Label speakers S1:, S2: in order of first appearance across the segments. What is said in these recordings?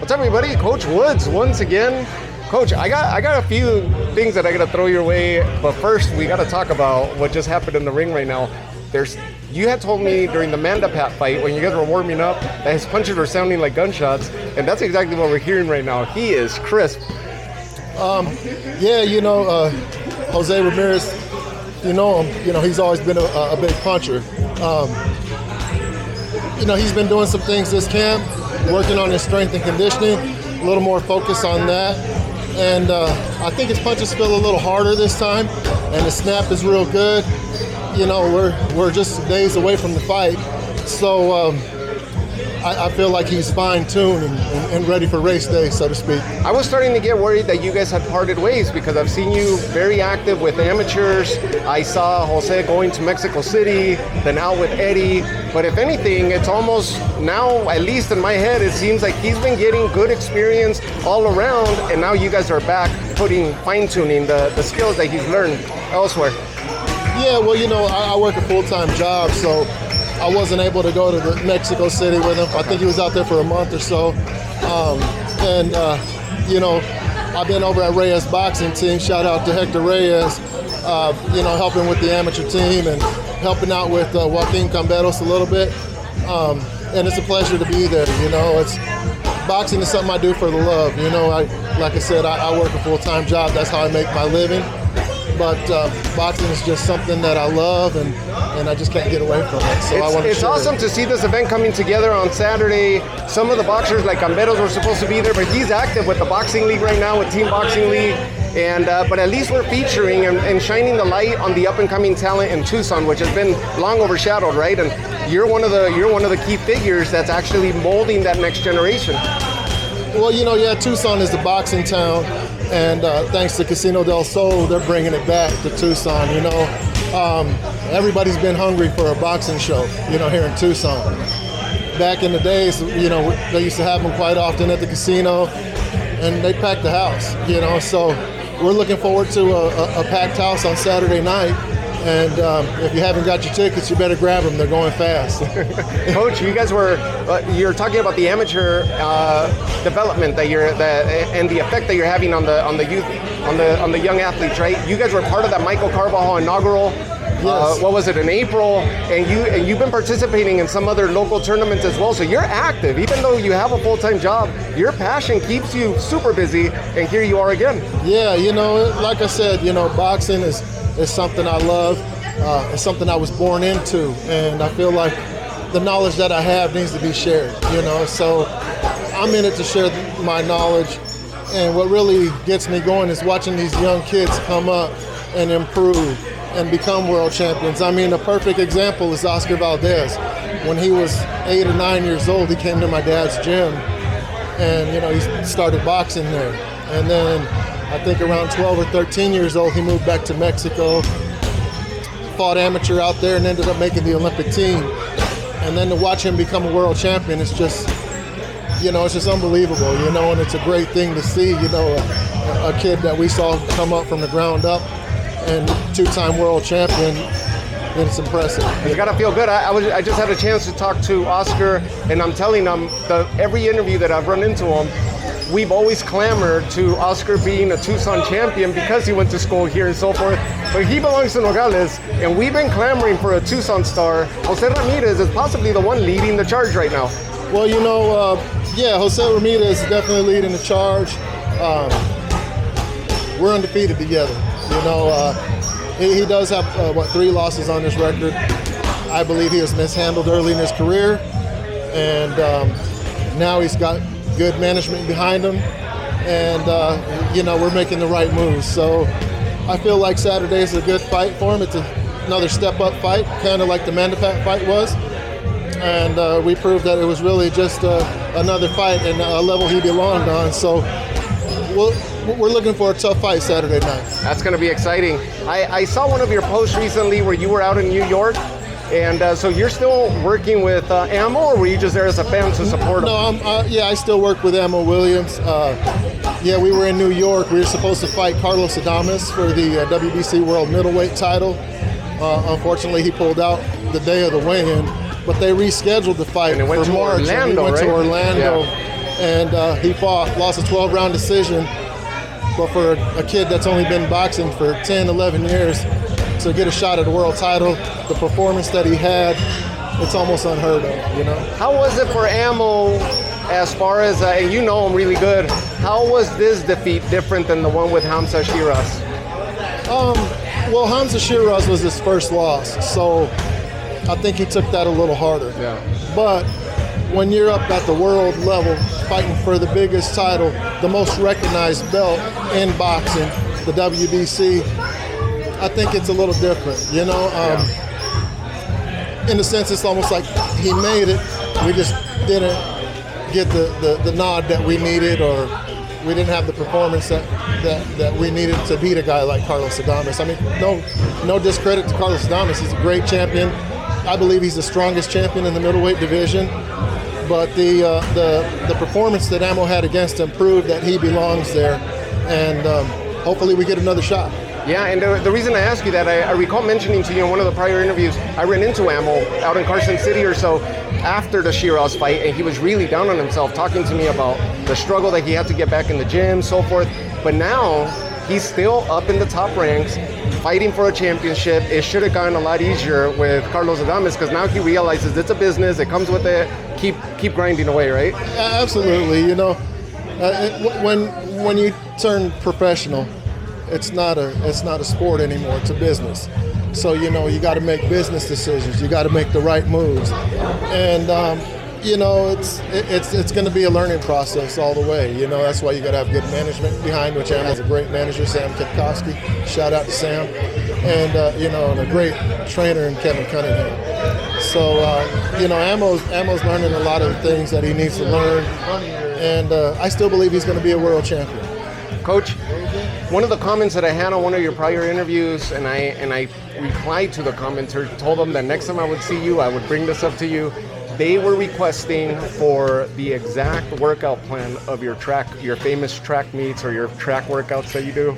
S1: What's up, everybody? Coach Woods once again. Coach, I got a few things that I gotta throw your way, but first we gotta talk about what just happened in the ring right now. You had told me during the Mandapat fight when you guys were warming up that his punches were sounding like gunshots, and that's exactly what we're hearing right now. He is crisp.
S2: Jose Ramirez, he's always been a big puncher. He's been doing some things this camp, working on his strength and conditioning, a little more focus on that. And I think his punches feel a little harder this time, and the snap is real good. We're just days away from the fight, so I feel like he's fine-tuned and ready for race day, so to speak.
S1: I was starting to get worried that you guys had parted ways because I've seen you very active with amateurs. I saw Jose going to Mexico City, then out with Eddie. But if anything, it's almost now, at least in my head, it seems like he's been getting good experience all around, and now you guys are back fine-tuning the skills that he's learned elsewhere.
S2: Yeah, well, I work a full-time job, so I wasn't able to go to the Mexico City with him. I think he was out there for a month or so. I've been over at Reyes Boxing Team. Shout out to Hector Reyes, helping with the amateur team and helping out with Joaquin Camberos a little bit. And it's a pleasure to be there. Boxing is something I do for the love. Like I said, I work a full-time job. That's how I make my living. But boxing is just something that I love, and I just can't get away from it. So
S1: it's awesome to see this event coming together on Saturday. Some of the boxers like Camberos were supposed to be there, but he's active with the Boxing League right now, with Team Boxing League. And but at least we're featuring and shining the light on the up-and-coming talent in Tucson, which has been long overshadowed, right? And you're one of the key figures that's actually molding that next generation.
S2: Well, Tucson is the boxing town, and thanks to Casino del Sol, they're bringing it back to Tucson. Everybody's been hungry for a boxing show, here in Tucson. Back in the days, they used to have them quite often at the casino, and they packed the house, So we're looking forward to a packed house on Saturday night. And if you haven't got your tickets, you better grab them. They're going fast.
S1: Coach, you guys you're talking about the amateur development and the effect that you're having on the youth, on the young athletes, right? You guys were part of that Michael Carvajal inaugural.
S2: Yes.
S1: What was it, in April? And you've been participating in some other local tournaments as well. So you're active, even though you have a full-time job. Your passion keeps you super busy, and here you are again.
S2: Yeah, like I said, boxing is something I love. It's something I was born into, and I feel like the knowledge that I have needs to be shared, So I'm in it to share my knowledge, and what really gets me going is watching these young kids come up and improve and become world champions. I mean, a perfect example is Oscar Valdez. When he was 8 or 9 years old, he came to my dad's gym, and he started boxing there. And then I think around 12 or 13 years old, he moved back to Mexico, fought amateur out there, and ended up making the Olympic team. And then to watch him become a world champion is just, it's just unbelievable, and it's a great thing to see, a kid that we saw come up from the ground up and two-time world champion. It's impressive.
S1: It's got to feel good. I just had a chance to talk to Oscar, and I'm telling him every interview that I've run into him, we've always clamored to Oscar being a Tucson champion because he went to school here and so forth. But he belongs to Nogales, and we've been clamoring for a Tucson star. Jose Ramirez is possibly the one leading the charge right now.
S2: Well, Jose Ramirez is definitely leading the charge. We're undefeated together. He does have, 3 losses on his record. I believe he was mishandled early in his career, and now he's got good management behind him, and we're making the right moves. So I feel like Saturday is a good fight for him. It's another step-up fight, kind of like the Mandapat fight was, and we proved that it was really just another fight and a level he belonged on. So we're looking for a tough fight Saturday night.
S1: That's going to be exciting. I saw one of your posts recently where you were out in New York. And so you're still working with Ammo, or were you just there as a fan to support him?
S2: No, I still work with Ammo Williams. We were in New York. We were supposed to fight Carlos Adames for the WBC World Middleweight title. Unfortunately, he pulled out the day of the weigh-in, but they rescheduled the fight
S1: for
S2: March.
S1: Orlando,
S2: we went to Orlando.
S1: Yeah.
S2: and he lost a 12-round decision. But for a kid that's only been boxing for 10, 11 years, to get a shot at a world title, the performance that he had, it's almost unheard of, you know?
S1: How was it for Ammo as far as, and you know him really good, how was this defeat different than the one with Hamza Shiraz?
S2: Well, Hamza Shiraz was his first loss, so I think he took that a little harder.
S1: Yeah.
S2: But when you're up at the world level, fighting for the biggest title, the most recognized belt in boxing, the WBC, I think it's a little different, you know? In a sense, it's almost like he made it. We just didn't get the nod that we needed, or we didn't have the performance that we needed to beat a guy like Carlos Adames. I mean, no discredit to Carlos Adames. He's a great champion. I believe he's the strongest champion in the middleweight division. But the performance that Ammo had against him proved that he belongs there, and hopefully we get another shot.
S1: Yeah, and the reason I ask you that, I recall mentioning to you in one of the prior interviews, I ran into Ammo out in Carson City or so after the Shiraz fight, and he was really down on himself, talking to me about the struggle that he had to get back in the gym, so forth. But now he's still up in the top ranks, fighting for a championship. It should have gone a lot easier with Carlos Adames, because now he realizes it's a business, it comes with it. Keep grinding away, right?
S2: Absolutely. You know, when you turn professional, it's not a sport anymore. It's a business. So you know, you got to make business decisions. You got to make the right moves, and you know, it's going to be a learning process all the way. You know, that's why you got to have good management behind, which Am has a great manager, Sam Kipkowski. Shout out to Sam, and you know, and a great trainer in Kevin Cunningham. So you know, Ammo's learning a lot of the things that he needs to learn, and I still believe he's going to be a world champion.
S1: Coach, one of the comments that I had on one of your prior interviews, and I replied to the commenter, told them that next time I would see you, I would bring this up to you. They were requesting for the exact workout plan of your famous track meets or your track workouts that you do.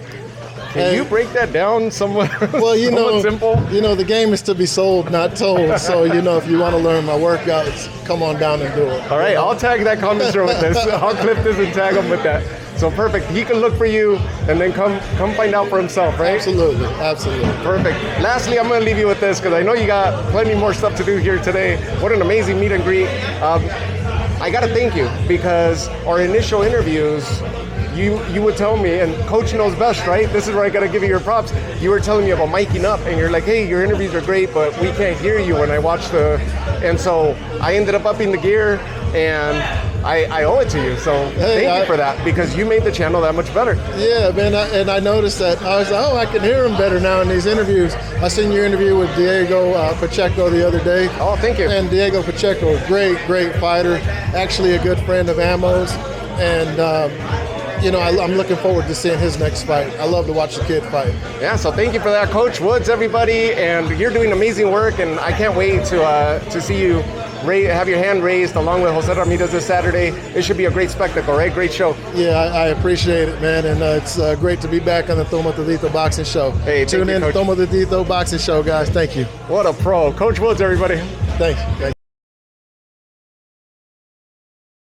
S1: Can you break that down somewhat?
S2: Well, you know,
S1: simple?
S2: You know, the game is to be sold, not told. So, you know, if you want to learn my workouts, come on down and do it.
S1: All right, I'll tag that commenter with this. I'll clip this and tag him with that. So perfect. He can look for you and then come find out for himself, right?
S2: Absolutely, absolutely.
S1: Perfect. Lastly, I'm going to leave you with this, because I know you got plenty more stuff to do here today. What an amazing meet and greet. I got to thank you, because our initial interviews, you would tell me, and Coach knows best, right? This is where I got to give you your props. You were telling me about miking up, and you're like, hey, your interviews are great, but we can't hear you when I watch and so I ended up upping the gear, and I owe it to you. So thank you for that, because you made the channel that much better.
S2: Yeah, man, and I noticed that. I was like, oh, I can hear him better now in these interviews. I seen your interview with Diego Pacheco the other day.
S1: Oh, thank you.
S2: And Diego Pacheco, great fighter, actually a good friend of Ammo's, and you know, I'm looking forward to seeing his next fight. I love to watch the kid fight.
S1: Yeah, so thank you for that, Coach Woods, everybody, and you're doing amazing work, and I can't wait to see you have your hand raised along with Jose Ramirez this Saturday. It should be a great spectacle, right? Great show.
S2: Yeah, I appreciate it, man, and it's great to be back on the Toma Todito Boxing Show.
S1: Hey,
S2: tune in to Toma Todito Boxing Show, guys. Thank you.
S1: What a pro. Coach Woods, everybody.
S2: Thanks.